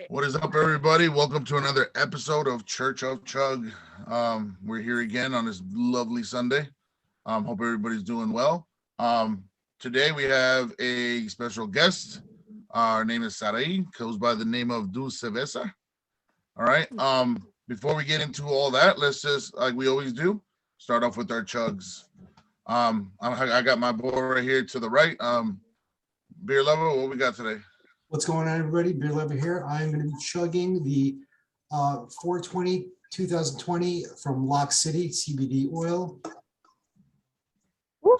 What is up, everybody? Welcome to another episode of Church of Chug. We're here again on this lovely Sunday. Hope everybody's doing well. Today we have a special guest. Our name is Sarai, goes by the name of Du Cerveza. All right. Before we get into all that, let's just, like we always do, start off with our chugs. I got my board right here to the right. Beer Lover, what we got today? What's going on, everybody? Beer Lover here. I'm going to be chugging the 420 2020 from Lock City CBD oil. Woo.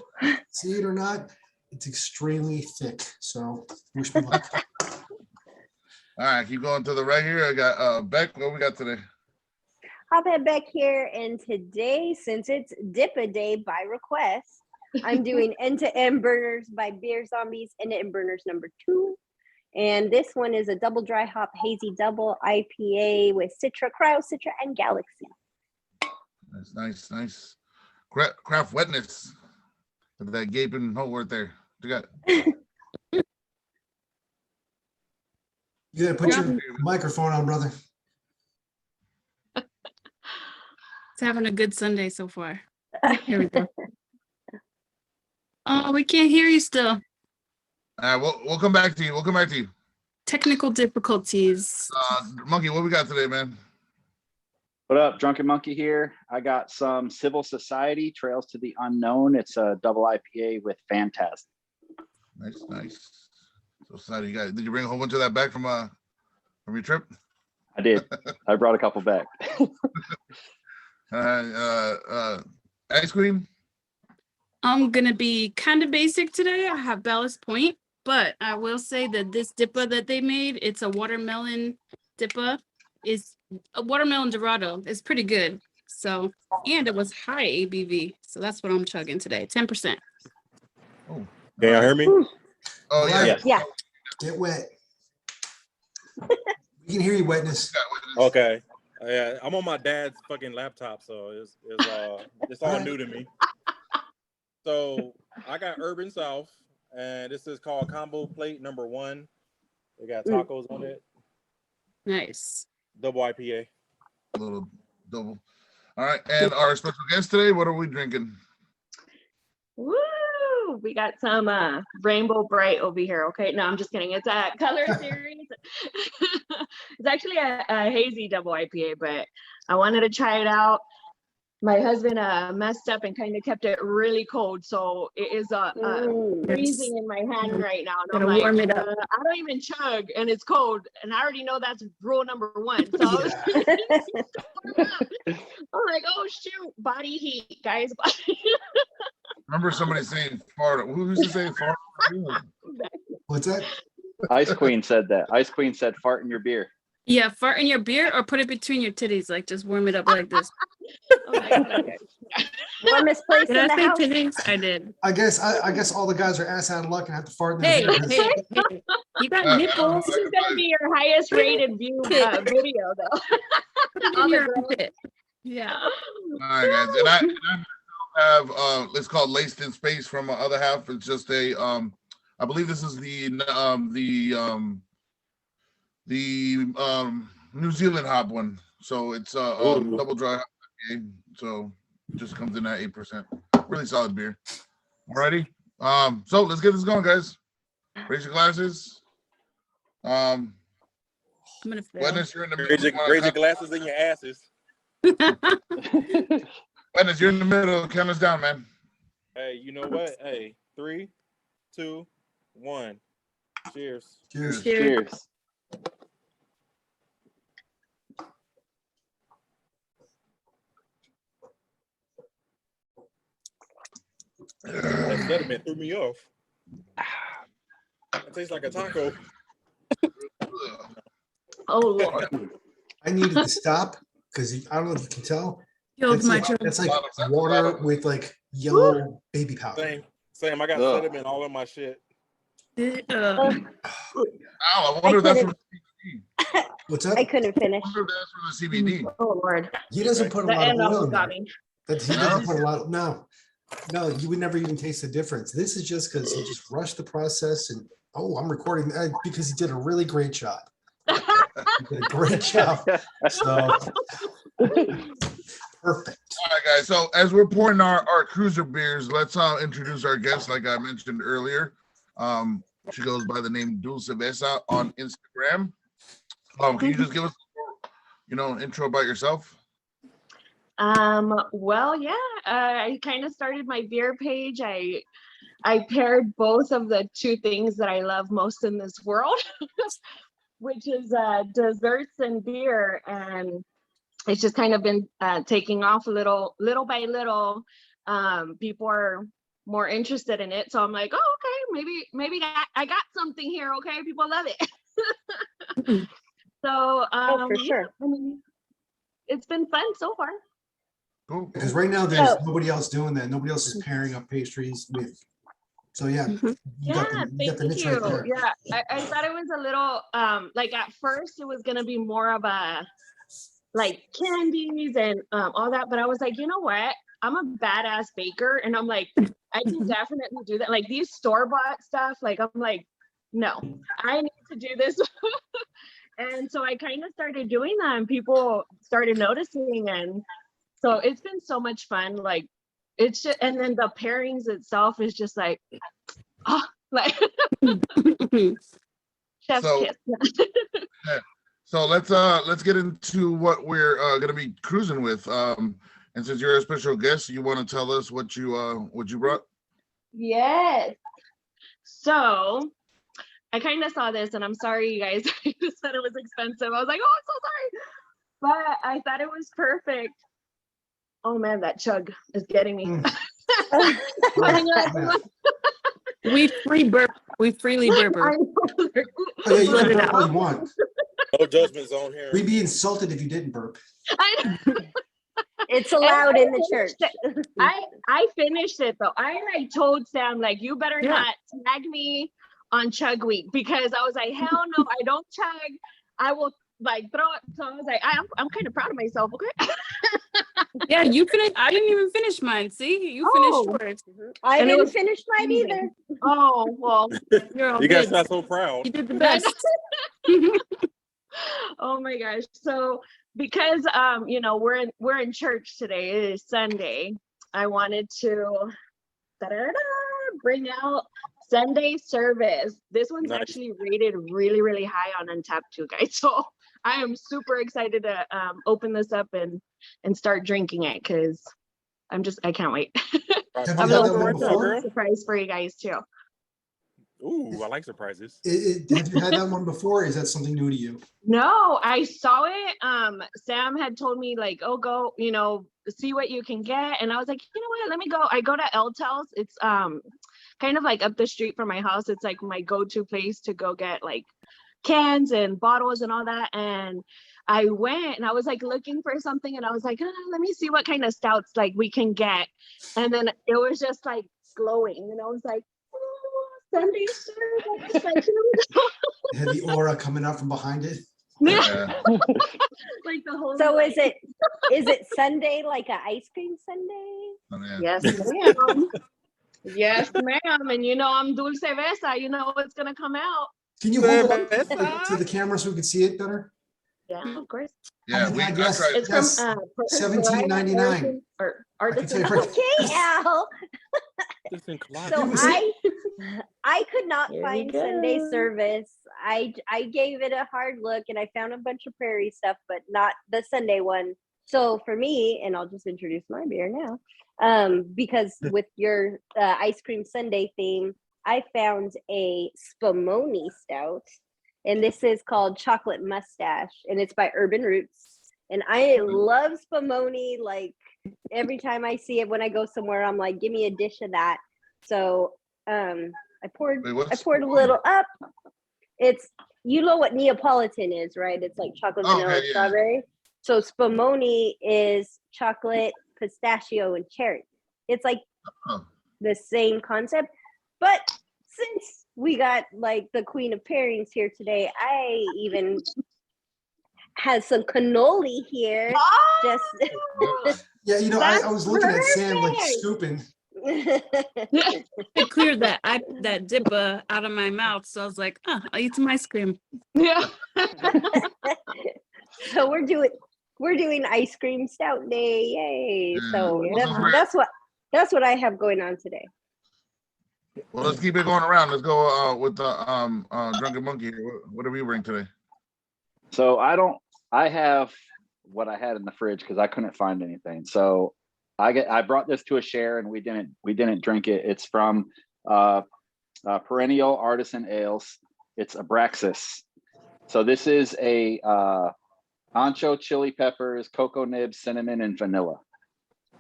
See it or not, it's extremely thick. So wish me luck. All right, keep going to the right here. I got Beck. What we got today? I'll head back here, and today, since it's Dippa Day by request, I'm doing End-to-End Burners by Beer Zombies, End-to-End Burners number 2. And this one is a double dry hop hazy double IPA with Citra, Cryo, Citra, and Galaxy. Nice. Craft wetness. With that gaping hole right there. You got You gotta put your microphone on, brother. It's having a good Sunday so far. Here we go. Oh, we can't hear you still. All right, we'll come back to you. Technical difficulties. Monkey, what we got today, man? What up, Drunken Monkey here. I got some Civil Society, Trails to the Unknown. It's a double IPA with Fantastic. Nice. So Saturday, did you bring a whole bunch of that back from your trip? I did. I brought a couple back. Ice cream? I'm going to be kind of basic today. I have Ballast Point, but I will say that this dippa that they made, it's a watermelon dippa. It's a watermelon Dorado. It's pretty good. So, and it was high ABV. So that's what I'm chugging today. 10%. Oh, can y'all hear me? Oh yeah. Yeah. Get wet. We can hear you, wetness. Okay. Yeah, I'm on my dad's fucking laptop, so it's all new to me. So I got Urban South, and this is called Combo Plate number 1. They got tacos on it. Nice. Double IPA. A little double. All right, and our special guest today, what are we drinking? Woo! We got some Rainbow Bright over here. Okay, no, I'm just kidding. It's a color series. It's actually a hazy double IPA, but I wanted to try it out. My husband messed up and kind of kept it really cold, so it is freezing in my hand right now. And I'm like, warm it up. I don't even chug, and it's cold, and I already know that's rule number 1. So I was I'm like, oh shoot, body heat, guys. Remember somebody saying fart? Who used to say fart? What's that? Ice Queen said that. Ice Queen said fart in your beer. Yeah, fart in your beer or put it between your titties. Like just warm it up like this. Oh my God. Warmest place Did in I the say house. titties? I did. I guess all the guys are ass out of luck and have to fart in their Hey, beer. hey, you got nipples. This is gonna be your highest rated view video, though. Put it in All the your girls. armpit. Yeah. All right, guys, and I have it's called Laced in Space from my other half. It's just a I believe this is the New Zealand hop one. So it's double dry hop. So it just comes in at 8%. Really solid beer. Alrighty. So let's get this going, guys. Raise your glasses. I'm gonna fail. Wetness, you're in the Raise your glasses in your asses. Wetness, you're in the middle. Count us down, man. Hey, you know what? Hey, 3, 2, 1. Cheers. Cheers. Cheers. That sediment threw me off. It tastes like a taco. Oh Lord. I needed to stop because I don't know if you can tell. Killed my That's like water with like yellow baby powder. Same. I got sediment all in my shit. Ow, I wonder if that's from the CBD. What's up? I couldn't finish. I wonder if that's from the CBD. Oh Lord. He doesn't put a The lot of end oil almost in got there. me. He doesn't put a lot. No, you would never even taste the difference. This is just because he just rushed the process and I'm recording because he did a really great job. You did a great job. So perfect. All right, guys. So as we're pouring our cruiser beers, let's introduce our guest. Like I mentioned earlier, she goes by the name Dulce Besa on Instagram. Can you just give us, intro about yourself? Well, yeah, I kind of started my beer page. I paired both of the two things that I love most in this world, which is desserts and beer, and it's just kind of been taking off little by little. People are more interested in it, so I'm like, oh, okay, maybe I got something here. Okay, people love it. So for sure. I mean, it's been fun so far. Cool. Because right now there's nobody else doing that. Nobody else is pairing up pastries with. So yeah, you got the niche right there. Yeah, I thought it was a little like at first it was gonna be more of a like candies and all that, but I was like, you know what? I'm a badass baker, and I'm like, I can definitely do that. Like these store-bought stuff, like I'm like, no, I need to do this. And so I kind of started doing that, and people started noticing, and so it's been so much fun. Like it's just, and then the pairings itself is just like, oh, like chef's kiss. So let's get into what we're gonna be cruising with. And since you're a special guest, you want to tell us what you brought? Yes. So I kind of saw this, and I'm sorry, you guys. I just said it was expensive. I was like, oh, I'm so sorry, but I thought it was perfect. Oh man, that chug is getting me. We freely burp. Oh, yeah, you can burp all you want. No judgment zone here. We'd be insulted if you didn't burp. It's allowed in the church. I finished it though. I like told Sam, like, you better not tag me on Chug Week, because I was like, hell no, I don't chug. I will like throw it. So I was like, I'm kind of proud of myself. Okay. Yeah, you finished. I didn't even finish mine. See, you finished yours. I didn't finish mine either. Oh well, you guys are so proud. You did the best. Oh my gosh. So because we're in church today, it is Sunday, I wanted to bring out Sunday service. This one's actually rated really, really high on Untapped too, guys. So I am super excited to open this up and start drinking it, because I can't wait. Have you I'm had a that one before? surprise for you guys too. Ooh, I like surprises. Have you had that one before? Or is that something new to you? No, I saw it. Sam had told me like, oh, go, see what you can get. And I was like, you know what, let me go. I go to Eltel's. It's kind of like up the street from my house. It's like my go-to place to go get like cans and bottles and all that. And I went and I was like looking for something, and I was like, let me see what kind of stouts like we can get. And then it was just like glowing, and I was like, Sunday service. It had the aura coming out from behind it. Yeah. Like the whole. So is it Sunday, like an ice cream sundae? Oh, yeah. Yes, ma'am. Yes, ma'am. And I'm Dulce Besa. You know what's gonna come out. Can you hold it up to the camera so we can see it better? Yeah, of course. Yeah, Oh, yes. It's from $17.99. Or I can tell artisan. you right- Okay, Al. Just in So I could not Here we find go. Sunday service. I gave it a hard look, and I found a bunch of prairie stuff, but not the Sunday one. So for me, and I'll just introduce my beer now, because with your ice cream sundae theme, I found a Spumoni stout, and this is called Chocolate Mustache, and it's by Urban Roots. And I love Spumoni. Like every time I see it when I go somewhere, I'm like, give me a dish of that. So I poured a little up. It's, you know what Neapolitan is, right? It's like chocolate, vanilla, strawberry. So Spumoni is chocolate, pistachio, and cherry. It's like the same concept. But since we got like the queen of pairings here today, I even has some cannoli here. Oh! Just Yeah, I was looking at Sam like scooping. It cleared that dipper out of my mouth. So I was like, oh, I'll eat some ice cream. Yeah. So we're doing ice cream stout day. Yay. So Yeah. that's what I have going on today. Well, let's keep it going around. Let's go with the Drunken Monkey here. What do we bring today? So I have what I had in the fridge because I couldn't find anything. So I brought this to a share and we didn't drink it. It's from Perennial Artisan Ales. It's Abraxas. So this is a ancho, chili peppers, cocoa nibs, cinnamon, and vanilla.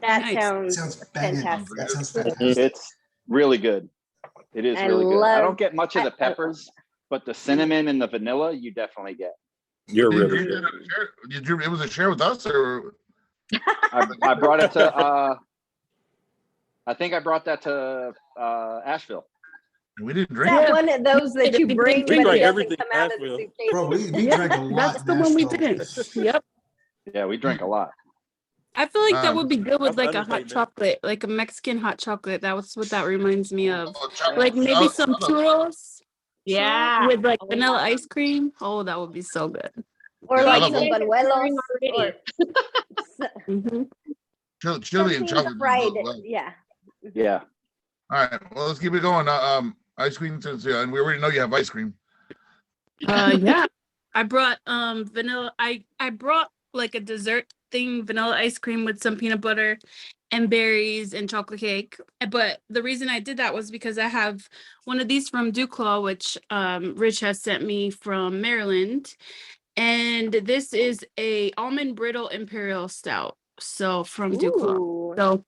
That Nice. sounds banging. fantastic. That sounds fantastic. It's really good. It is I really good. I love- don't get much of the peppers, but the cinnamon and the vanilla you definitely get. You're Did really you good. Did you? It was a share with us, or I brought it to I think I brought that to Asheville. we didn't drink That it? one of those that you bring, We but drank it doesn't everything come out of the Nashville. suitcase. Bro, we Yeah, drank a lot. that's the one we Nashville. didn't. Yep. Yeah, we drank a lot. I feel like that would be good with That's like a hot understatement. chocolate, like a Mexican hot chocolate. That was what that reminds me of. Oh, chocolate. Like maybe some churros Yeah. with like Oh, vanilla yeah. ice cream. Oh, that would be so good. Or Yeah, I like love some both. buñuelos. Already. Mhm. Chili and something chocolate. fried. Well, Yeah. Yeah. all right. Well, let's keep it going. Ice cream since and we already know you have ice cream. Yeah. I brought vanilla. I brought like a dessert thing, vanilla ice cream with some peanut butter and berries and chocolate cake. But the reason I did that was because I have one of these from Duclaw, which Rich has sent me from Maryland. And this is a almond brittle Imperial Stout. So from Duclaw. Ooh. So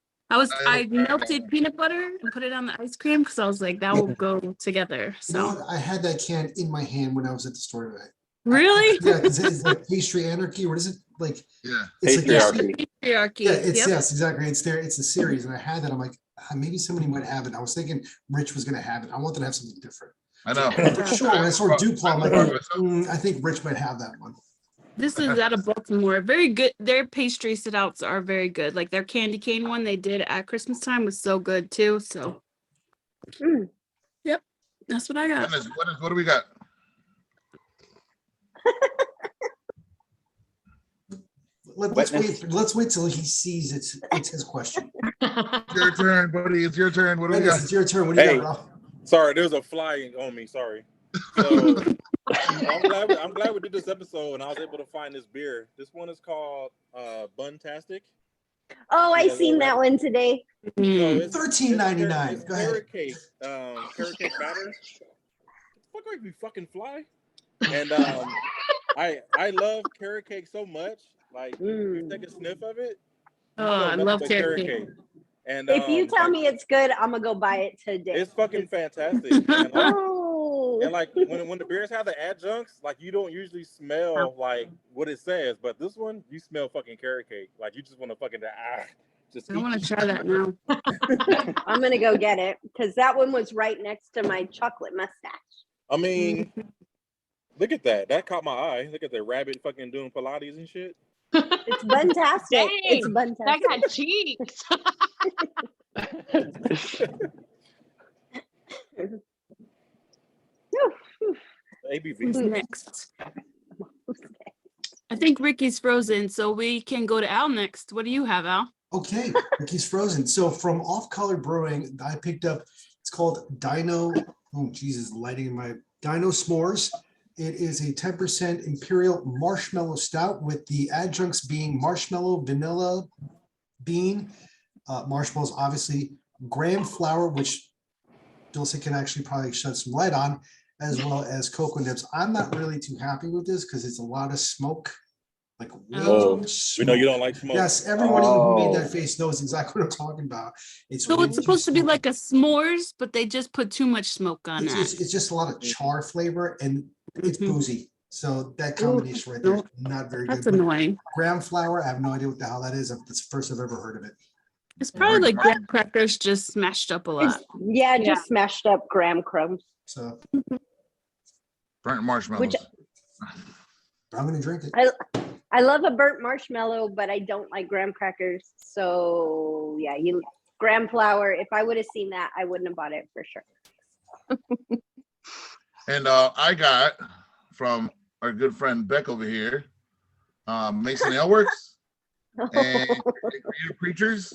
I melted peanut butter and put it on the ice cream because I was like, that will go together. You know So what? I had that can in my hand when I was at the store today. really? Yeah, because it's like pastry anarchy. What is it? Like Yeah. it's like Patriarchy. Patriarchy. yeah, it's Yep. yes, exactly. It's there. It's a series, and I had that. I'm like, maybe somebody might have it. I was thinking Rich was gonna have it. I wanted to have something different. I know. For sure. When I saw Duclaw, I'm like, I I think Rich might have that one. This is out of Baltimore. Very good. Their pastry stouts are very good. Like their candy cane one they did at Christmas time was so good too. So Mm. yep, that's what I got. What do we got? Let's wait till he sees it's his question. Your turn, buddy. It's your turn. What do we Dennis, got? it's your turn. What do you Hey. got, bro? Sorry, there's a fly on me. Sorry. So I'm glad we did this episode and I was able to find this beer. This one is called Buntastic. Oh, I Yeah, seen that one today. Mm. it's $13.99. it's Go ahead. carrot cake. Carrot cake batter. What the fuck make me fucking fly? And I love carrot cake so much. Like you take a sniff of it. you Oh, smell I nothing love but carrot cake. And If you tell like, me it's good, I'm gonna go buy it today. it's fucking fantastic. And like, Oh, and like when the beers have the adjuncts, like you don't usually smell like what it says, but this one you smell fucking carrot cake. Like you just want to fucking just I eat. want to try that now. I'm gonna go get it because that one was right next to my chocolate mustache. I mean, look at that. That caught my eye. Look at the rabbit fucking doing Pilates and shit. It's buntastic. Dang, It's That buntastic. got cheeks. ABV. Who's next? I think Ricky's frozen, so we can go to Al next. What do you have, Al? Okay, Ricky's frozen. So from Off Color Brewing, I picked up. It's called Dino. Oh Jesus, lighting in my Dino S'mores. It is a 10% Imperial Marshmallow Stout with the adjuncts being marshmallow, vanilla, bean, marshmallows, obviously, graham flour, which Dulce can actually probably shed some light on, as well as cocoa nibs. I'm not really too happy with this because it's a lot of smoke. Like, way Oh, too much We know you smoke. don't like smoke. Yes, everybody who made Oh. that face knows exactly what I'm talking about. It's So way it's too supposed to be smoky. like a s'mores, but they just put too much smoke on that. It's just a lot of char flavor and it's Mhm. boozy. So that combination right there is not very That's good. But annoying. graham flour, I have no idea what the hell that is. That's the first I've ever heard of it. It's probably like graham crackers just smashed up a lot. Yeah, just smashed up graham crumbs. So Burnt marshmallows. but I'm gonna drink it. I love a burnt marshmallow, but I don't like graham crackers. So yeah, gram flour. If I would have seen that, I wouldn't have bought it for sure. And I got from our good friend Beck over here, Mason Ale Works and Creative Preachers.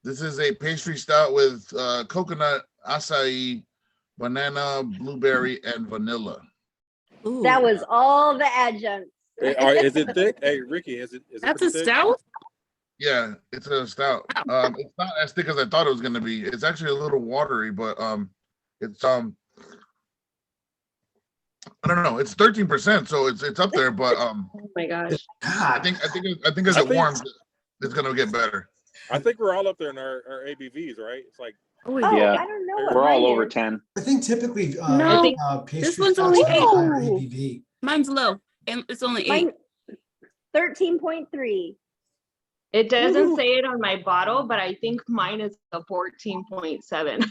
This is a pastry stout with coconut, acai, banana, blueberry, and vanilla. Ooh, That was all the adjuncts. Is it thick? Hey, Ricky, is it? that's a pretty thick? stout. Yeah, it's a stout. It's not as thick as I thought it was gonna be. It's actually a little watery, but it's I don't know. It's 13%, so it's up there. But Oh my gosh. I think as it warms, it's gonna get better. I think we're all up there in our ABVs, right? It's like Oh, Yeah. I don't know. what We're all mine over is. 10. I think typically No, pastry this one's stouts only have a 8. higher ABV. Mine's low, and it's only 8. Mine 13.3. It doesn't say it on my bottle, but I think mine is a 14.7.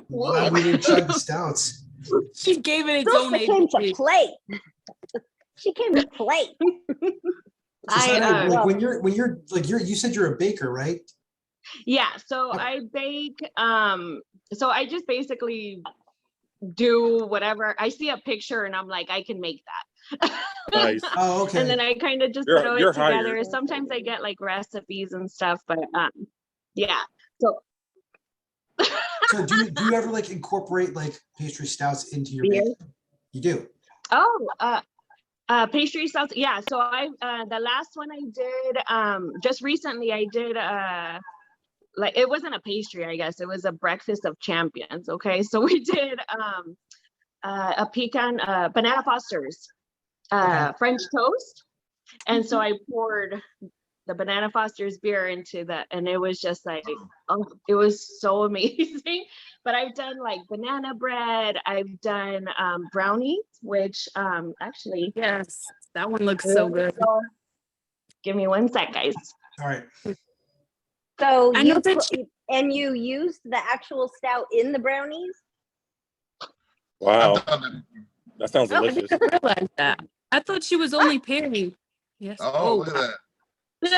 Why we didn't chug the stouts? She gave it its Sister own came to ABV. play. She came to play. So I, Sunday, like when you're like you said you're a baker, right? Yeah, so I bake, so I just basically do whatever. I see a picture and I'm like, I can make that. nice. Oh, okay. And then I kind of just You're- throw you're it together. hired. Sometimes I get like recipes and stuff, but yeah. So So do you ever like incorporate like pastry stouts into your Beer? baking? You do. pastry stouts, yeah. So I the last one I did just recently I did like it wasn't a pastry, I guess it was a breakfast of champions. Okay, so we did a pecan banana Foster's French toast, and so I poured the banana Foster's beer into that, and it was just like, oh, it was so amazing. But I've done like banana bread, I've done brownies, which actually, Yes, that one looks so good. give me one sec, guys. All right. So I know you that you used the actual stout in the brownies? Wow, I've done that sounds Oh, I delicious. I didn't realize that. I thought she was only pairing. Yes. that. Oh, look at that. You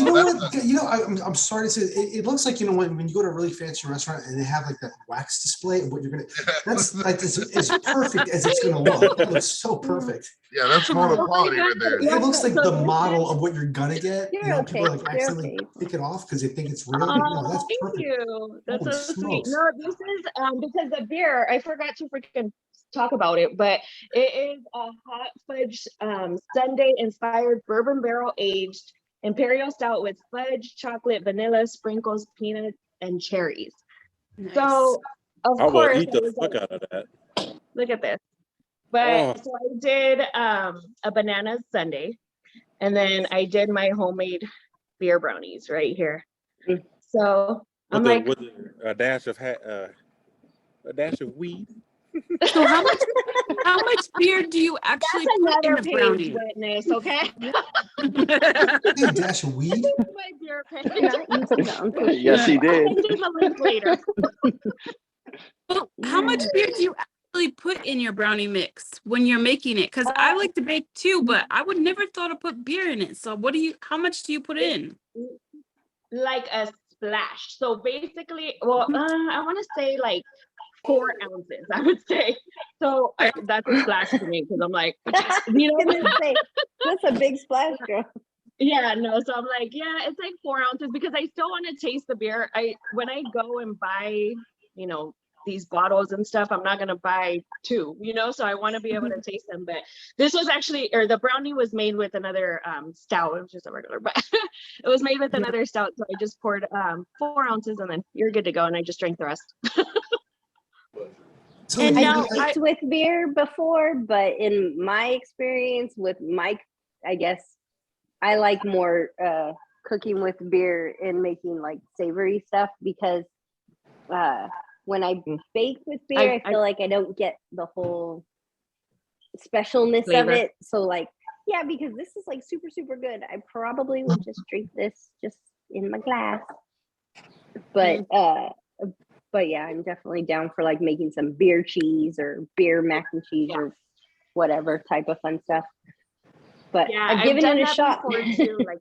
know That's what? You know, I'm sorry to say, it looks like, you know, when you go to a really fancy restaurant and they have like that wax display of what you're gonna. That's like as perfect as it's gonna look. It looks so perfect. Yeah, that's photo Oh my quality right God. there. Yeah, It looks like so the this model of what you're gonna get. You're You know, people okay. like You're accidentally okay. pick it off because they think it's real. Oh, No, that's thank perfect. you. That's Holy so sweet. smokes. No, this is because the beer, I forgot to freaking talk about it, but it is a hot fudge Sundae inspired bourbon barrel aged Imperial stout with fudge, chocolate, vanilla, sprinkles, peanut, and cherries. Nice. So of I will course, eat I the was fuck like, out of that. look at this. But Oh. so I did a banana sundae, and then I did my homemade beer brownies right here. So I'm like, With a dash of weed. So how much beer do you actually that's put in another the page brownie? witness, okay? Hey, a dash of weed. My beer page. Not using the Uncle Yes, he I'll did. send you the link later. Well, how much beer do you actually put in your brownie mix when you're making it? Because I like to bake too, but I would never thought to put beer in it. So how much do you put in? Like a splash. So basically, well, I want to say like 4 ounces, I would say. So that's a splash to me because I'm like, you know, Goodness sake, that's a big splash, girl. yeah, no. So I'm like, yeah, it's like 4 ounces because I still want to taste the beer. When I go and buy, you know, these bottles and stuff, I'm not gonna buy 2, you know, so I want to be able to taste them. But this was actually, or the brownie was made with another stout. It was just a regular, but it was made with another stout. So I just poured 4 ounces and then you're good to go. And I just drank the rest. So And like, now Mixed with beer before, but in my experience with Mike, I guess I like more cooking with beer and making like savory stuff because when I bake with beer, I feel like I don't get the whole specialness Flavor. of it. So like, yeah, because this is like super, super good. I probably would just drink this just in my glass. But yeah, I'm definitely down for like making some beer cheese or beer mac and cheese or whatever type of fun stuff. But Yeah, I've given done it a that shot. before too. Like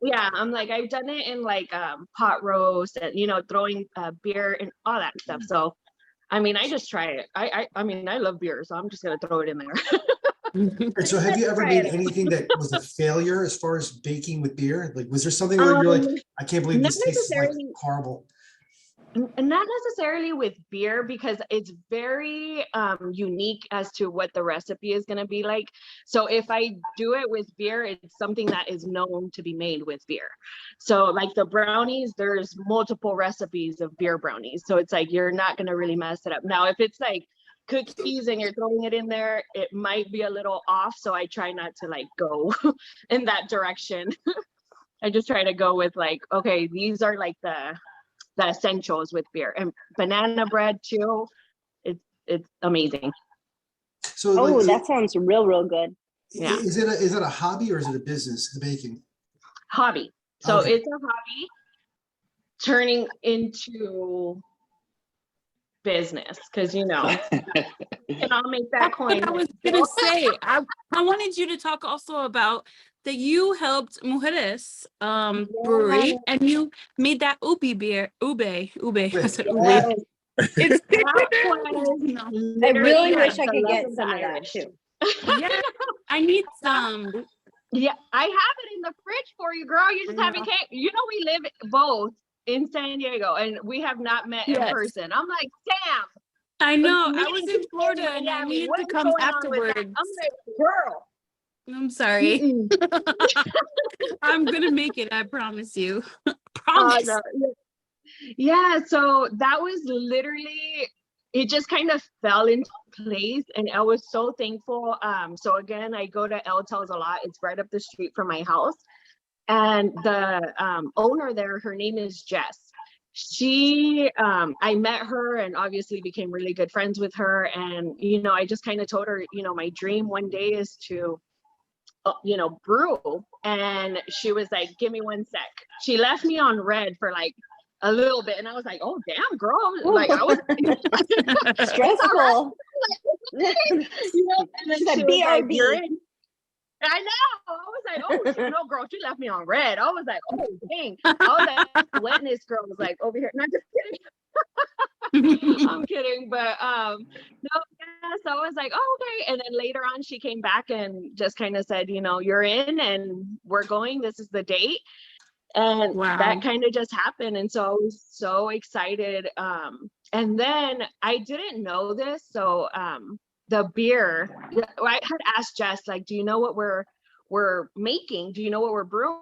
Yeah, I'm like, I've done it in like pot roast and throwing beer and all that stuff. So I mean, I just try it. I mean, I love beer, so I'm just gonna throw it in there. And so have you ever Try made it. anything that was a failure as far as baking with beer? Like, was there something where you're like, I can't believe Not this tastes like necessarily. horrible? Not necessarily with beer, because it's very unique as to what the recipe is going to be like. So if I do it with beer, it's something that is known to be made with beer. So like the brownies, there's multiple recipes of beer brownies. So it's like, you're not going to really mess it up. Now, if it's like cookies and you're throwing it in there, it might be a little off. So I try not to like go in that direction. I just try to go with like, okay, these are like the essentials with beer, and banana bread too. It's amazing. So Oh, like, that sounds real good. Yeah. is it a hobby or is it a business, the baking? Hobby. So Okay. it's a hobby turning into business, because and I'll make that That's coin. what I was gonna say. I wanted you to talk also about that you helped Mujeres brewery, and you made that ube beer. Ube. I said ube. Yes. It's That was no. I literally really like wish I the could love get of the some of that Irish. too. Yeah, I need some. Yeah, I have it in the fridge for you, girl. You just haven't came. We live both in San Diego, and we have not met in Yes. person. I'm like, Sam. I know. I meeting was in people Florida and I Miami, needed what to is come going on with that? afterwards. I'm like, girl. I'm sorry. Mm-mm. I'm gonna make it. I promise you. Promise. No. Yeah, so that was literally, it just kind of fell into place, and I was so thankful. So again, I go to El Tel's a lot. It's right up the street from my house, and the owner there, her name is Jess. I met her and obviously became really good friends with her, and I just kind of told her, my dream one day is to brew. And she was like, give me one sec. She left me on red for like a little bit, and I was like, oh damn, girl. Like, I was stressful. and then She's she like, was like, BRB. you're in. I know. I was like, oh no, girl, she left me on red. I was like, oh dang. I was like, the wetness girl was like over here. Not just kidding. I'm kidding, but no, yeah. So I was like, oh, okay. And then later on, she came back and just kind of said, you're in, and we're going. This is the date, and Wow. that kind of just happened. And so I was so excited. And then I didn't know this, so the beer, I had asked Jess, like, do you know what we're making? Do you know what we're brewing?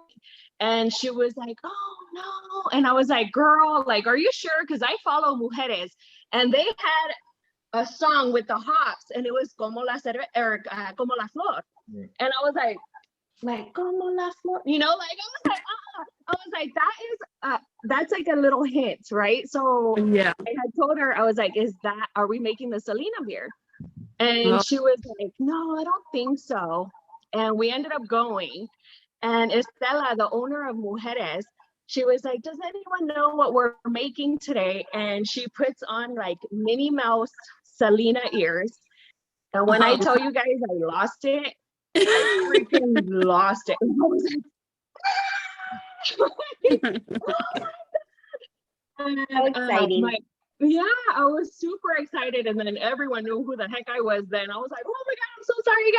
And she was like, oh no. And I was like, girl, like, are you sure? Because I follow Mujeres, and they had a song with the hops, and it was como la como la flor. Yeah. And I was like como la flor, like, I was like, I was like, that's like a little hint, right? So yeah, I had told her, I was like, are we making the Selena beer? And she was like, no, I don't think so. And we ended up going. And Estela, the owner of Mujeres, she was like, does anyone know what we're making today? And she puts on like Minnie Mouse Selena ears. And when I tell you guys I lost it, I freaking lost it. And I was like, how exciting. Yeah, I was super excited. And then everyone knew who the heck I was then. I was like, oh my God, I'm so sorry,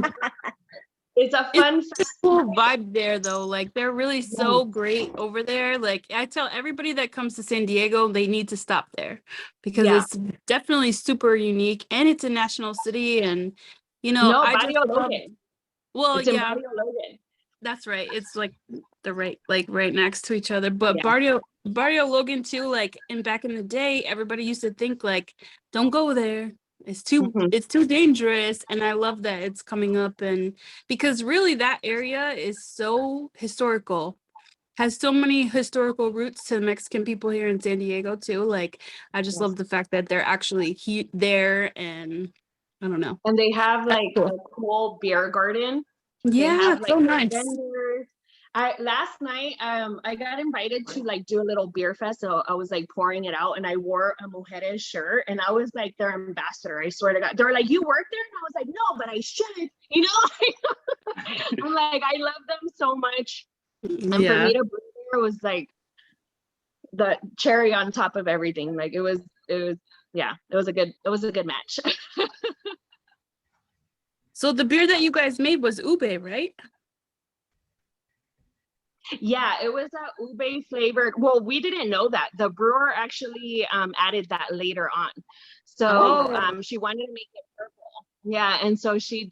guys. It's a fun, cool vibe there, though. Like, they're really so great over there. Like, I tell everybody that comes to San Diego, they need to stop there because it's definitely super unique, and it's a national city. And I just love. Well, it's yeah, Logan. That's right. It's like right next to each other. But Barrio Logan too. Like, back in the day, everybody used to think like, don't go there. It's too dangerous. And I love that it's coming up, and because really that area is so historical, has so many historical roots to the Mexican people here in San Diego too. Like, I just love the fact that they're actually there, and I don't know. And they have like a cool beer garden. Yeah, they have, like, so nice. vendors. last night I got invited to like do a little beer fest, so I was like pouring it out, and I wore a Mujeres shirt, and I was like their ambassador. I swear to God, they were like, "You work there?" And I was like, "No, but I should." You know, I'm like, I love them so much, and for Yeah. me to be there was like the cherry on top of everything. Like it was yeah, it was a good match. So the beer that you guys made was ube, right? Yeah, it was a ube flavored. Well, we didn't know that. The brewer actually added that later on. So Oh. she wanted to make it purple. Yeah, and so she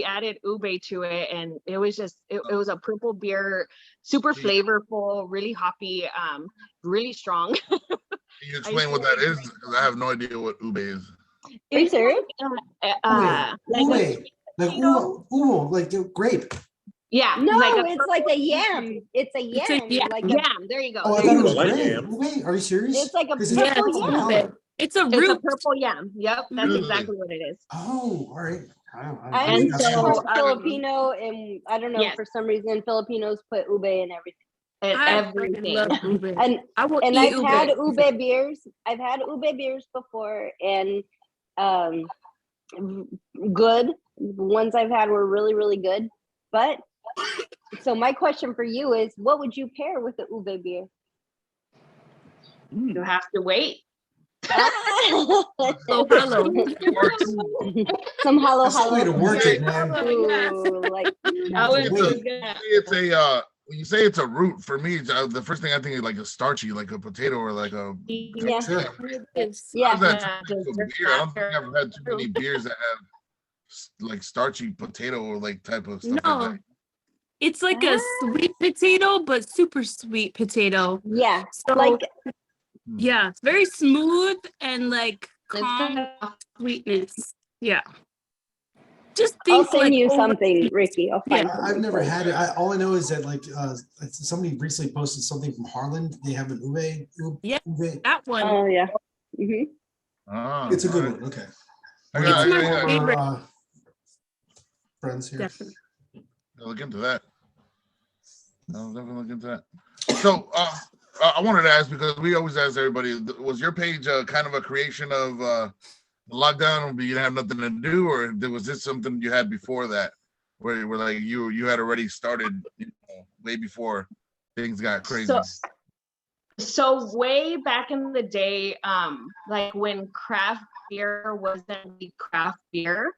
added ube to it, and it was just it was a purple beer, super flavorful, really hoppy, really strong. Can you explain what that is? Because I have no idea what ube is. Are you serious? Ube, like uvo, like the grape. Yeah. No, like it's like a yam. It's a yam. It's a yam. Like Yam. There you go. Oh, I There thought you it was go. Like grape. yam. Ube? Are you serious? It's like a 'Cause Yeah, purple purple yam. color. It's a It's a root. purple yam. Yep, that's Really? exactly what it is. Oh, all right. I'm And that's so, cool. Filipino, and I don't know, Yes. for some reason Filipinos put ube in everything. And I fucking everything. love ube. And I will and eat I've had ube. ube beers. I've had ube beers before, and good. The ones I've had were really, really good. But so my question for you is, what would you pair with the ube beer? You have to wait. So hello. Some hello, That's the way to hello. work it, man. Ooh, like I was Wait. gonna, It's a when you say it's a root, for me, the first thing I think is like a starchy, like a potato or like a. yeah, Sure. yeah. How's that Yeah, translate to dessert beer? I don't think after. I've had too many beers that have like starchy potato or like type of stuff No. like that. It's like a sweet potato, but super sweet potato. Yeah, So like yeah, it's very smooth and like It's calm kind of- sweetness. Yeah. Just I'll think send like you over- something, Ricky. I'll find Yeah. something I've never for you. had it. All I know is that like somebody recently posted something from Harlan. They have an ube. Yeah. Ube. That one. Oh yeah. hmm Ah, It's a good alright. one. Okay. I We're got- gonna I go got- over, favorite. friends here. Definitely. I'll look into that. I'll definitely look into that. So I wanted to ask, because we always ask everybody, was your page kind of a creation of lockdown, but you didn't have nothing to do, or was this something you had before that, where you were like you had already started, way before things got crazy? So way back in the day, like when craft beer wasn't craft beer,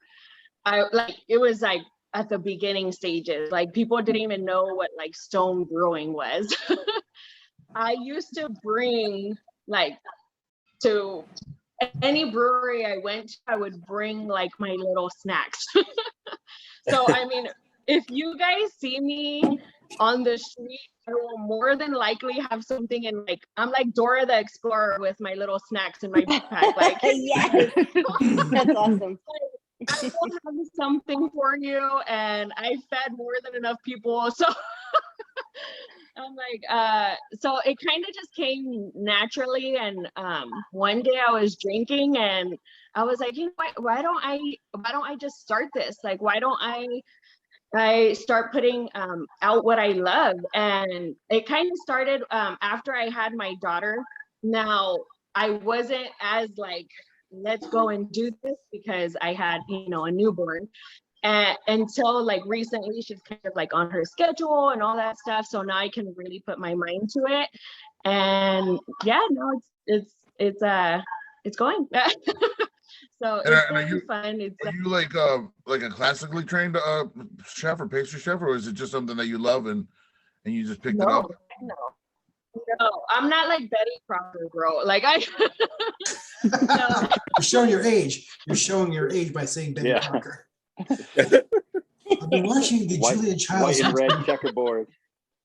it was like at the beginning stages. Like people didn't even know what like stone brewing was. I used to bring like to any brewery I went to, I would bring like my little snacks. So I mean, if you guys see me on the street, I will more than likely have something in, like, I'm like Dora the Explorer with my little snacks in my backpack. Like, yes, that's awesome. I will have something for you, and I fed more than enough people. So I'm like, so it kind of just came naturally. And one day I was drinking, and I was like, you know what, why don't I just start this? Like, why don't I start putting out what I love? And it kind of started after I had my daughter. Now, I wasn't as like, let's go and do this, because I had, a newborn. And until like recently, she's kind of like on her schedule and all that stuff. So now I can really put my mind to it. And yeah, no, it's going. So And it's are you- been fun. It's Are you like a classically trained chef or pastry chef, or is it just something that you love and you just picked it up? No, I'm not like Betty Crocker, bro. Like You're showing your age. You're showing your age by saying Betty Yeah. Crocker. I've been watching the White, Julia Childs. white and red checkerboard.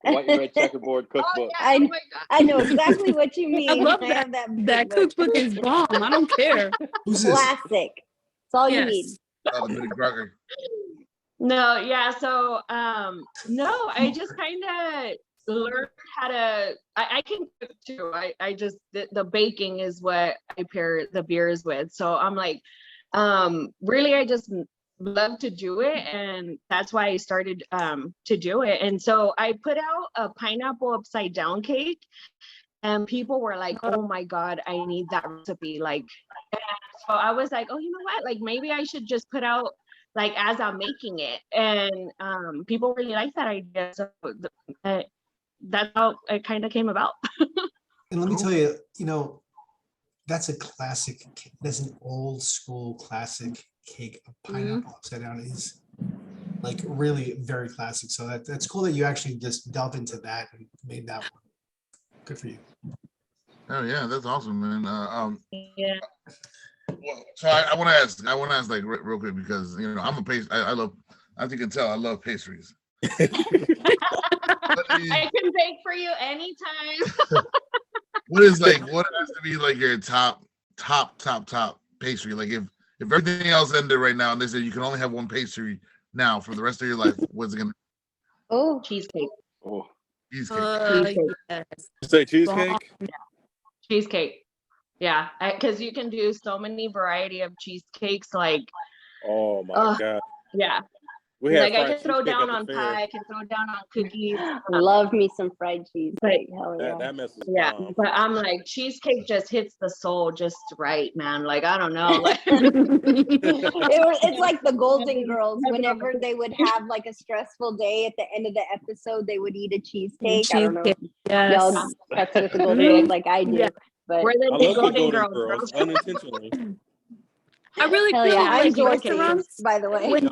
White and red checkerboard cookbook. I- my God. I know exactly what you mean. I love have That cookbook is bomb. I don't care. Who's this? classic. It's all you need. Yes. The Betty Crocker. No, yeah. So no, I just kind of learned how to. I can cook too. I just the baking is what I pair the beers with. So I'm like, really, I just love to do it, and that's why I started to do it. And so I put out a pineapple upside down cake, and people were like, oh my God, I need that recipe. Like, and so I was like, oh, you know what? Like, maybe I should just put out like as I'm making it. And people really like that idea. So that's how it kind of came about. And let me tell you, you know, that's a classic. That's an old school classic cake. A pineapple upside down is like really very classic. So that's cool that you actually just delve into that and made that one. Good for you. Oh yeah, that's awesome, man. Yeah. Well, so I want to ask like real quick, because you know I'm a I love, as you can tell, I love pastries. I can bake for you anytime. What has to be like your top pastry? Like if everything else ended right now and they said you can only have one pastry now for the rest of your life, what's it gonna? Oh, Cheesecake. Oh, Cheesecake. Yes. You say cheesecake? Cheesecake. Yeah, because you can do so many variety of cheesecakes. Like, Oh my God. yeah, We had like I fried can throw cheesecake down at on the fair. pie, I can throw down on cookies. love me some fried cheese. But Hell yeah. That mess is yeah, bomb. but I'm like, cheesecake just hits the soul just right, man. Like, I don't know. Like, It's like the Golden Girls. Whenever they would have like a stressful day, at the end of the episode, they would eat a cheesecake. I don't know if Yes. y'all catch with the Golden Girls like I do, Yeah. but we're I the love the Golden Golden Girls. Girls unintentionally. I really hell feel yeah, I'm like Dorothy, restaurants, by the way.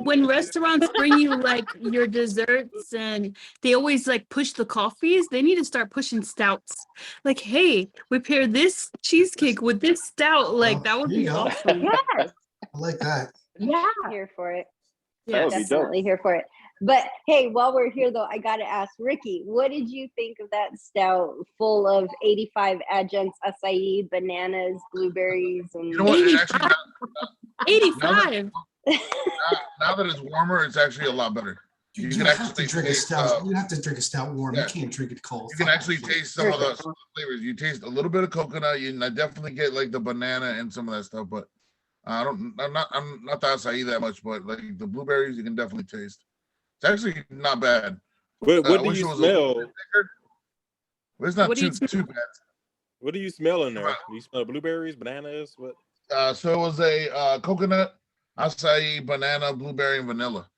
when restaurants bring you like your desserts and they always like push the coffees, they need to start pushing stouts. Like, hey, we pair this cheesecake with this stout. Like, that would There you be go. awesome. Yes. I like that. Yeah. Here for it. that would be dope. Definitely here for it. But hey, while we're here though, I gotta ask Ricky, what did you think of that stout full of 85 adjuncts, acai, bananas, blueberries, and You know what? It actually 85. now that it's warmer, it's actually a lot better. You can have to actually drink a taste, stout. You have to drink a stout warm. yeah. You can't drink it cold. You can actually taste some of the flavors. You taste a little bit of coconut. I definitely get like the banana and some of that stuff, but I'm not the acai that much, but like the blueberries, you can definitely taste. It's actually not bad. What I do wish you it was a little smell? bit thicker, but it's not What do you too bad. What do you smell in there? Do you smell blueberries, bananas? What? So it was a coconut, acai, banana, blueberry, and vanilla.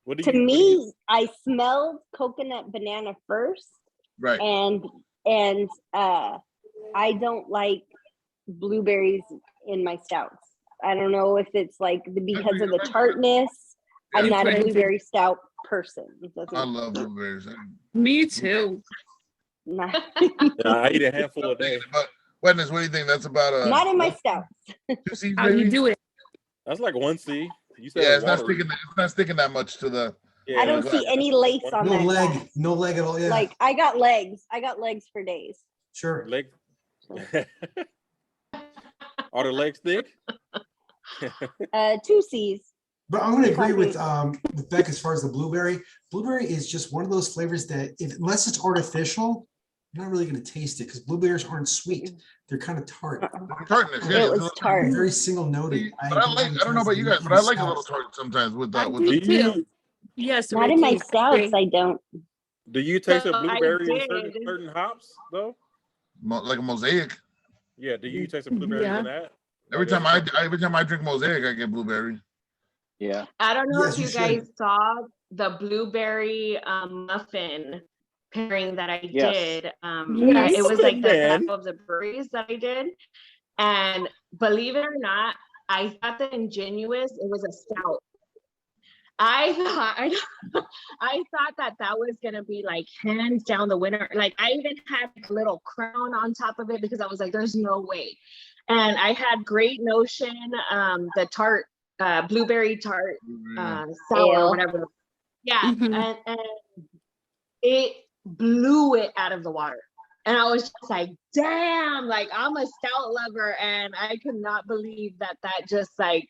What do to you? me, I smelled coconut banana first, Right. and I don't like blueberries in my stouts. I don't know if it's like because of the tartness. I'm Yeah. not a Right. blueberry stout person. It I doesn't. love blueberries. Me too. Not, I eat a handful a day. But Wetness, what do you think? That's about not in my stouts. 2 C's, How you maybe? do it? That's like 1C. You said Yeah, it's not watery. sticking. It's not sticking that much to the. I don't see any lace on No that leg. glass. No leg at all. Yeah. Like I got legs. I got legs for days. Sure. Leg. Are the legs thick? 2 C's. But I'm going to agree with Beck as far as the blueberry. Blueberry is just one of those flavors that, unless it's artificial, you're not really going to taste it because blueberries aren't sweet. They're kind of tart. Tartness, yeah. It was tart. Very single noted. But I don't know about you guys, but I like a little tart sometimes with I that. do Do you too. Yes, Not in my Ricky. stouts. I don't. do you taste a So I blueberry in did. certain hops though? Like a mosaic. Yeah. Do you taste a blueberry Yeah. in that? Every time I drink mosaic, I get blueberry. Yeah. I don't know Yes, if you you guys saw the blueberry muffin pairing that I Yes. did. Yes. It was like the Man. battle of the breweries that I did. And believe it or not, I thought that ingenuous, it was a stout. I thought that was gonna be like hands down the winner. Like I even had a little crown on top of it because I was like, there's no way. And I had Great Notion, the tart, blueberry tart, sour Ale. or whatever. Yeah, Mhm. and it blew it out of the water. And I was just like, damn, like I'm a stout lover, and I could not believe that just like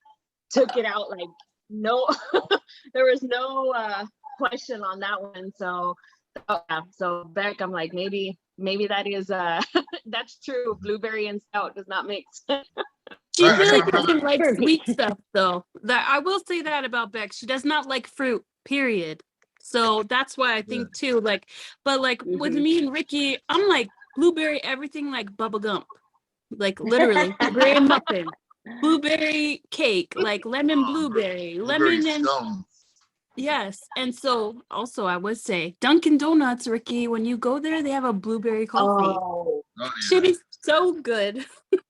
took it out. Like no, there was no question on that one. So, yeah. So Beck, I'm like, maybe that is that's true. Blueberry and stout does not mix. I I really got another. doesn't like For me. sweet stuff, though. That I will say that about Beck. She does not like fruit. Period. So that's why I think too. Like, but like with Mhm. me and Ricky, I'm like blueberry everything, like Bubba Gump, like literally blueberry muffin, blueberry cake, like lemon blueberry, Blueberry lemon and scum. yes. And so also I would say Dunkin' Donuts, Ricky, when you go there, they have a blueberry coffee. Oh, Oh Should yeah. be so good. the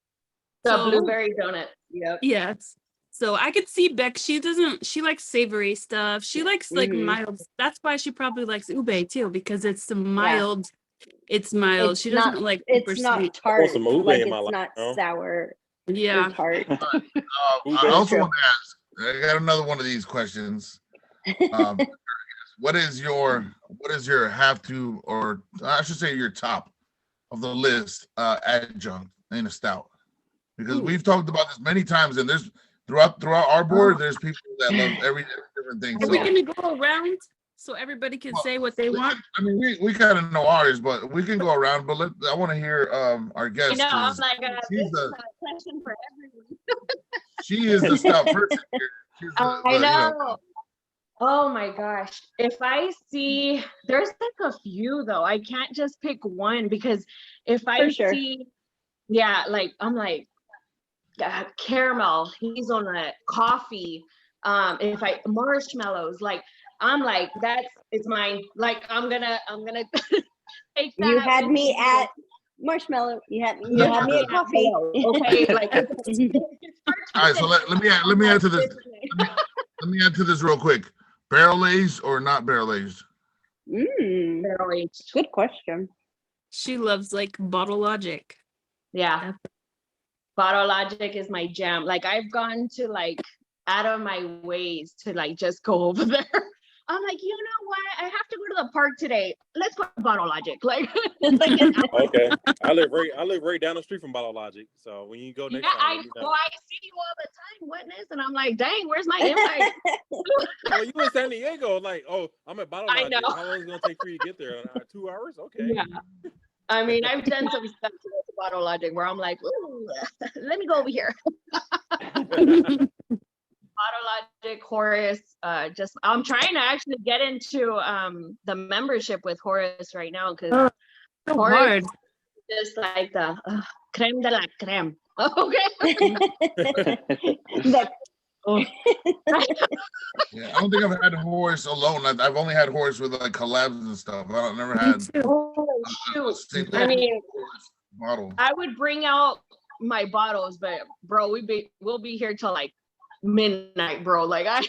So blueberry donut. Yep. yes. So I could see Beck. She likes savory stuff. She likes like Mhm. mild. That's why she probably likes ube too, because it's the Yeah. mild. It's mild. It's She not. doesn't like super It's not sweet. I want tart. some ube Like in my it's life. not You know? sour or Yeah. tart. I Ube. also True. want to ask. I got another one of these questions. What is your have to, or I should say your top of the list adjunct in a stout? Because Ooh. we've talked about this many times, and there's throughout our board, there's people that love every different thing. Are So we gonna go around so everybody can well, say what they we want? can- I mean, we kind of know ours, but we can go around. But I want to hear our I guest. know. I'm 'Cause like, she's this is the a question for everyone. she is the stout person here. She's I you know. know, Oh my gosh. If I see, there's like a few though. I can't just pick one because if I For sure. see, yeah, like I'm like caramel, hazelnut, coffee. If I marshmallows, like I'm like it's mine. Like I'm gonna take that. You had with me at marshmallow. You had me at Yeah, coffee. okay, like all right. So let me add to this. Let me add to this real quick. Barrel aged or not barrel aged? barrel aged. Good question. She loves like Bottle Logic. Yeah. Bottle Logic is my jam. Like I've gone to like out of my ways to like just go over there. I'm like, you know what? I have to go to the park today. Let's go to Bottle Logic. Like Okay. I live right down the street from Bottle Logic. So when you go next yeah, time, I let me know. know. I see you all the time, witness, and I'm like, dang, where's my invite? Oh, you in San Diego? Like, oh, I'm at Bottle I Logic. know. How long is it gonna take for you to get there? 2 hours? Okay. Yeah. I mean, I've done some stuff to go to Bottle Logic where I'm like, ooh, let me go over here. Bottle Logic, Horace, just I'm trying to actually get into the membership with Horace right now because So Horace hard. is like the creme de la creme. Okay. Like, Yeah, I don't think I've had Horace alone. I've only had Horace with like collabs and stuff. I never Me had too. Oh a shoot. single I mean, Horace bottle. I would bring out my bottles, but bro, we'll be here till like midnight, bro. Like oh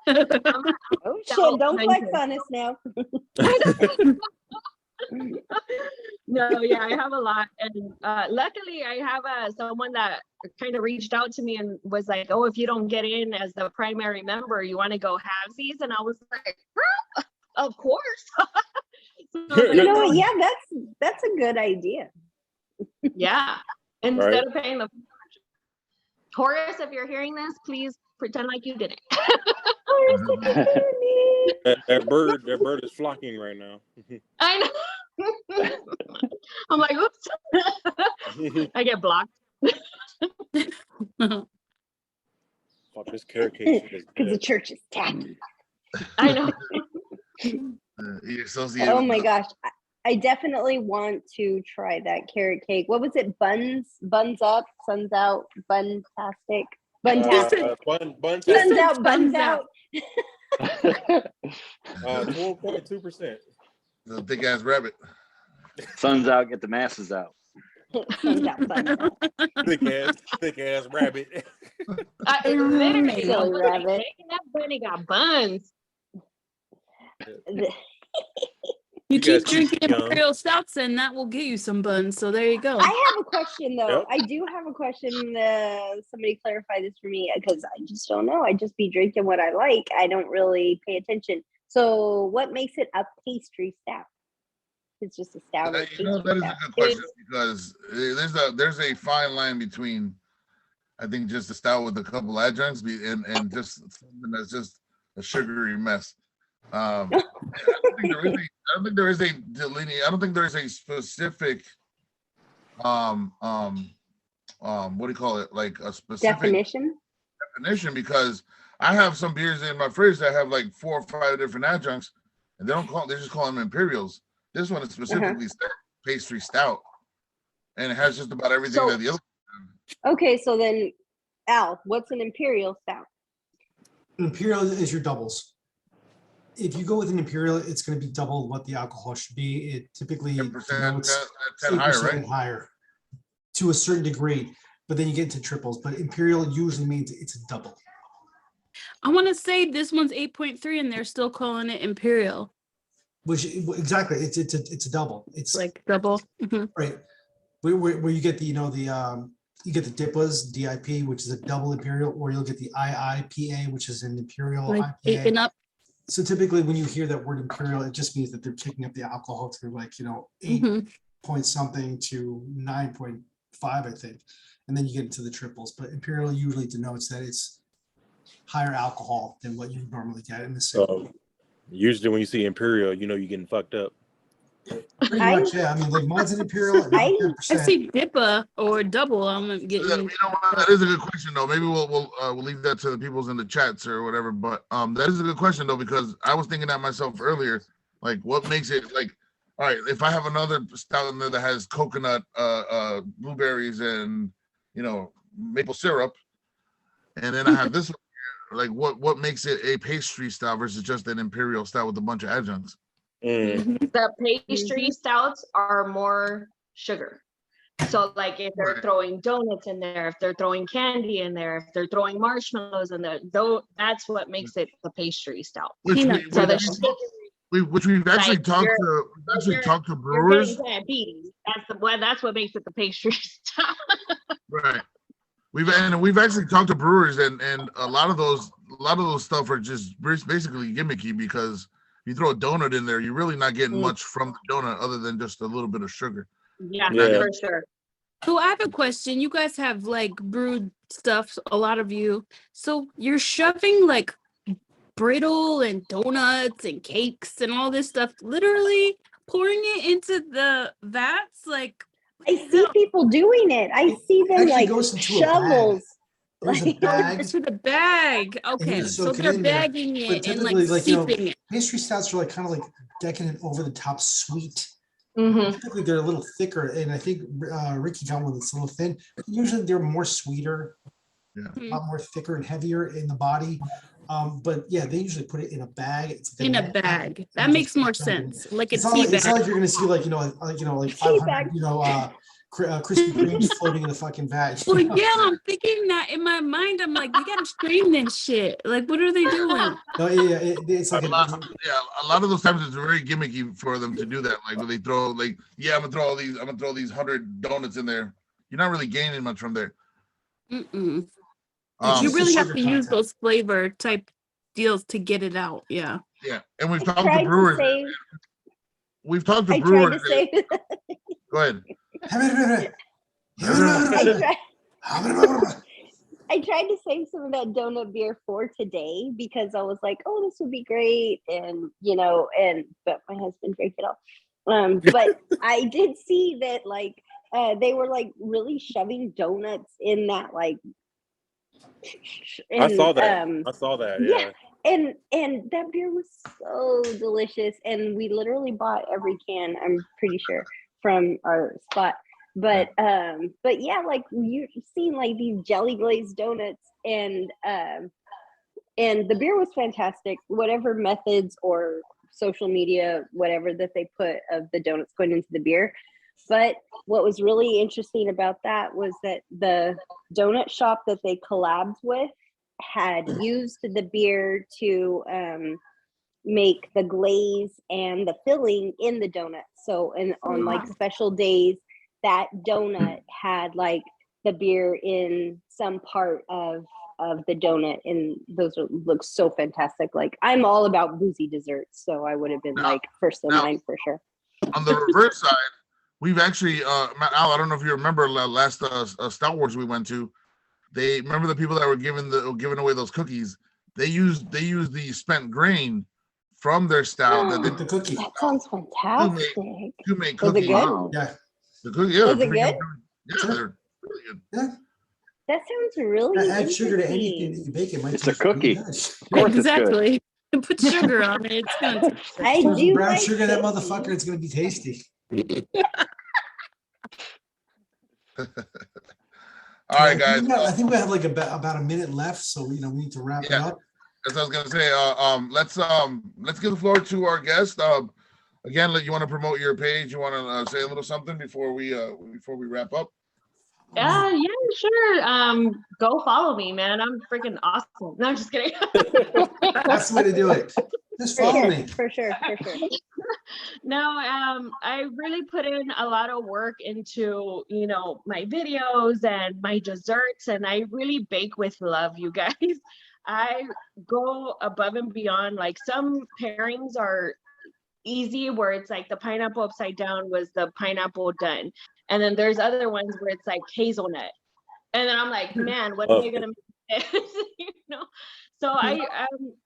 shit! Don't flex on us now. No, yeah, I have a lot, and luckily I have someone that kind of reached out to me and was like, "Oh, if you don't get in as the primary member, you want to go halvesies?" And I was like, "Of course." So, You know what? Yeah, that's a good idea. yeah. Instead Right. of paying the Horace, if you're hearing this, please pretend like you didn't. That bird is flocking right now. I know. I'm like, oops. I get blocked. Fuck, this carrot cake shit is Because the good. church is tacky. I know. You associate Oh with my the- gosh. I definitely want to try that carrot cake. What was it? Buns up, suns out, bun-tastic. Bun-tastic. Bun He Suns said out, buns suns out. out. 12.2%. the big ass rabbit. Sun's out, get the masses out. Suns out, buns out. Thick ass rabbit. Literally, Silly I'm like, rabbit. dang, that bunny got buns. You guys keep drinking young. Imperial Stouts and that will get you some buns. So there you go. I have a question though. Yep. I do have a question. Somebody clarify this for me because I just don't know. I just be drinking what I like. I don't really pay attention. So, what makes it a pastry stout? It's just a stout. or You know, pastry that is a stout. good question because there's a fine line between, I think, just a stout with a couple adjuncts and just something that's just a sugary mess. I don't think there is a delineate. I don't think there is a specific what do you call it? Like a specific Definition. because I have some beers in my fridge that have like 4 or 5 different adjuncts, and they just call them Imperials. This one is specifically pastry stout, and it has just about everything that the other. Okay, so then, Al, what's an Imperial stout? Imperial is your doubles. If you go with an Imperial, it's going to be double what the alcohol should be. It typically 10%, 10 higher, right? Higher to a certain degree, but then you get into triples. But Imperial usually means it's a double. I want to say this one's 8.3 and they're still calling it Imperial. Which exactly, it's a double. It's like double. Mm-hmm. Right. Where you get the you get the DIPAs, DIP, which is a double Imperial, or you'll get the IIPA, which is an Imperial like IPA. 8 and up. So typically when you hear that word Imperial, it just means that they're kicking up the alcohol to like, 8 point something to 9.5, I think. And then you get into the triples. But Imperial usually denotes that it's higher alcohol than what you normally get in the single. So usually when you see Imperial, you're getting fucked up. Pretty much, yeah. I mean, like mine's an Imperial at 10%. I see DIPA or double. I'm getting. You know what? That is a good question though. Maybe we'll leave that to the people's in the chats or whatever. But that is a good question though, because I was thinking that myself earlier. Like, what makes it like? All right, if I have another stout in there that has coconut, blueberries, and maple syrup, and then I have this one here, like what makes it a pastry stout versus just an Imperial stout with a bunch of adjuncts? The pastry stouts are more sugar. So like if they're throwing donuts in there, if they're throwing candy in there, if they're throwing marshmallows in there, that's what makes it the pastry stout. Which we've actually talked to brewers. That's what makes it the pastry stout. Right. We've actually talked to brewers, and a lot of those stuff are just basically gimmicky, because you throw a donut in there, you're really not getting much from the donut other than just a little bit of sugar. Yeah, for sure. So I have a question. You guys have like brewed stuff, a lot of you. So you're shoving like brittle and donuts and cakes and all this stuff, literally pouring it into the vats. Like, I see people doing it. I see them like shovels. There's a bag. To the bag. Okay, so they're bagging it and like steeping it. Pastry stouts are like kind of like decadent, over the top sweet. Mm-hmm. Typically they're a little thicker, and I think Ricky got one that's a little thin. Usually they're more sweeter, a lot more thicker and heavier in the body. But yeah, they usually put it in a bag. It's in a bag. That makes more sense. Like a tea bag. It's not like you're gonna see like 500 Krispy Kremes floating in a fucking vat. Well, yeah, I'm thinking that in my mind. I'm like, they gotta strain this shit. Like, what are they doing? No, it's like a lot of those times it's very gimmicky for them to do that. Like when they throw, like, I'm gonna throw these 100 donuts in there. You're not really gaining much from there. You really have to use those flavor type deals to get it out. Yeah. Yeah, and we've talked to brewers. Go ahead. I tried to save some of that donut beer for today, because I was like, oh, this would be great. And, but my husband drank it all. But I did see that, like, they were like really shoving donuts in that, like. I saw that. Yeah. And that beer was so delicious. And we literally bought every can, I'm pretty sure, from our spot. But yeah, like you've seen like these jelly glazed donuts, and the beer was fantastic. Whatever methods or social media, whatever that they put of the donuts going into the beer. But what was really interesting about that was that the donut shop that they collabed with had used the beer to make the glaze and the filling in the donut. So on like special days, that donut had like the beer in some part of the donut, and those look so fantastic. Like, I'm all about boozy desserts, so I would have been like first in line for sure. On the reverse side, we've actually Al, I don't know if you remember last Stout Wars we went to. They remember the people that were giving away those cookies. They used the spent grain from their stout. The cookie. That sounds fantastic. To make cookies. Was it good? Yeah. The cookie, yeah. Was it good? Yeah, they're really good. Yeah. That sounds really Add sugar to anything that interesting. you bake. It might It's a taste really cookie. good. Of course it's good. Exactly. Put sugar on it. It's gonna taste I Put some do brown like sugar in that cookies. motherfucker. It's gonna be tasty. All right, I guys. think I think we have like about a minute left, so we need to wrap it Yeah. up. As I was gonna say, let's give the floor to our guest. Again, you want to promote your page? You want to say a little something before we wrap up? Yeah, sure. Go follow me, man. I'm freaking awesome. No, I'm just kidding. That's the way to do it. Just For follow sure, me. for sure, for sure. No, I really put in a lot of work into, my videos and my desserts, and I really bake with love, you guys. I go above and beyond. Like some pairings are easy where it's like the pineapple upside down was the pineapple done. And then there's other ones where it's like hazelnut. And then I'm like, man, what am I gonna make this? So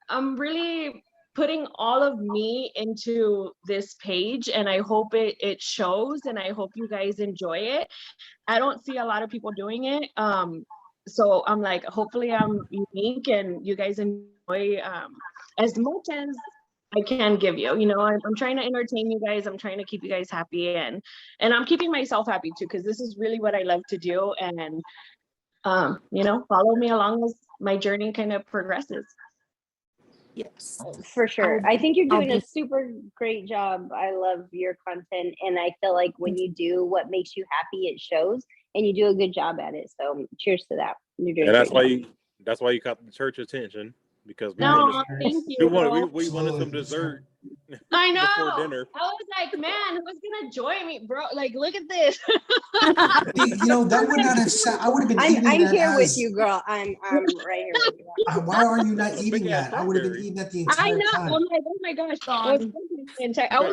I'm really putting all of me into this page, and I hope it shows, and I hope you guys enjoy it. I don't see a lot of people doing it. So I'm like, hopefully I'm unique and you guys enjoy as much as I can give you. I'm trying to entertain you guys. I'm trying to keep you guys happy, and I'm keeping myself happy too, because this is really what I love to do. And follow me along as my journey kind of progresses. Yes. For sure. I think you're I'll doing a be- super great job. I love your content, and I feel like when you do what makes you happy, it shows, and you do a good job at it. So cheers to that. You're doing And a great job. that's why you caught the church attention, because we No, wanted thank we you. wanted some dessert I know. before dinner. I was like, man, who's gonna join me, bro? Like, look at this. That would not have. I would have been eating I'm that here with as. you, girl. I'm right here with you. Why are you not A eating big-ass that? I would have been strawberry. eating that the I entire know. time. I'm like, oh my gosh. Gone. I was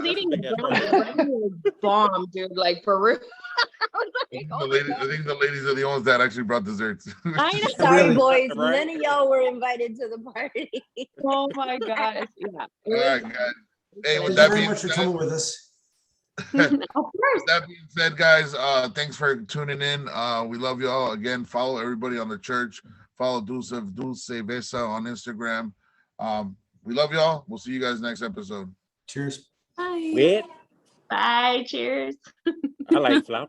That's eating a the big-ass brownie. The brownie was bomb, dude. Like, for real. I was like, oh my I God. think the ladies are the ones that actually brought desserts. I know. Sorry, Really? boys. Right? None of y'all were invited to the party. Oh my gosh. Yeah. All right, guys. Hey, with Thank you that very being much for said, coming with us. Of course. that being said, guys, thanks for tuning in. We love you all. Again, follow everybody on the church. Follow Dulce Besa on Instagram. We love y'all. We'll see you guys next episode. Cheers. Bye. Wait, Bye. Cheers. I like flop.